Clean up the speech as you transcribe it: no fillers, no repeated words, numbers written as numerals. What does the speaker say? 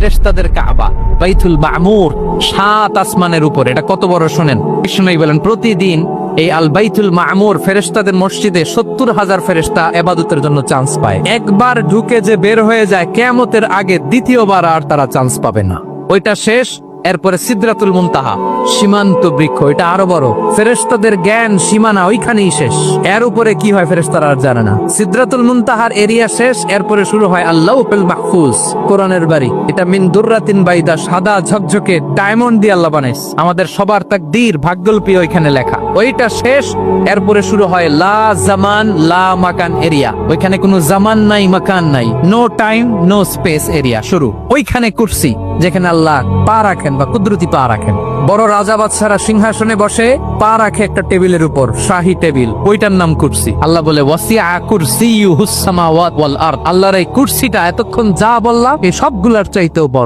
ফেরেশতাদের কাবা বাইতুল মামুর 7 আসমানের উপর। এটা কত বড় শোনেন। বিষ্ণু বলেন প্রতিদিন এই আল বাইতুল মামুর ফেরেশতাদের মসজিদে 70,000 ফেরেশতা ইবাদতের জন্য চান্স পায়। একবার ঢুকে যে বের হয়ে যায় কিয়ামতের আগে দ্বিতীয়বার আর তারা চান্স পাবে না। ওইটা শেষ। এরপরে সিদরাতুল মুনতাহা, সীমান্ত বৃক্ষ, এটা আরো বড়। ফেরেশতাদের জ্ঞান সীমানা ওইখানেই শেষ। এর উপরে কি হয় ফেরেশতারা আর জানে না। সিদরাতুল মুনতাহার এরিয়া শেষ, এরপরে শুরু হয় আল্লাহুল মাহফুজ, কোরআনের বাড়ি। এটা মিন দুররাতিন বাইদা, সাদা ঝকঝকে ডায়মন্ড দিয়ে আল্লাহ বানাইছে। আমাদের সবার তাকদীর ভাগ্যলিপি ওইখানে লেখা। ওইটা শেষ, এরপরে শুরু হয় লা জামান লা মাকান এরিয়া। ওইখানে কোনো জামান নাই, মাকান নাই, no time no space area শুরু। ওইখানে কুরসি, যেখানে আল্লাহ পা রাখেন বা কুদরতি পা রাখেন। বড় রাজা বাদশারা সিংহাসনে বসে পা রাখে একটা টেবিলের উপর, শাহী টেবিল, ওইটার নাম কুরসি। আল্লাহ বলে ওয়াসিআ কুরসিয়ুহুস সামাওয়াত ওয়াল আরদ। আল্লাহর এই কুরসিটা এতক্ষণ যা বললাম এই সবগুলার চাইতেও বড়।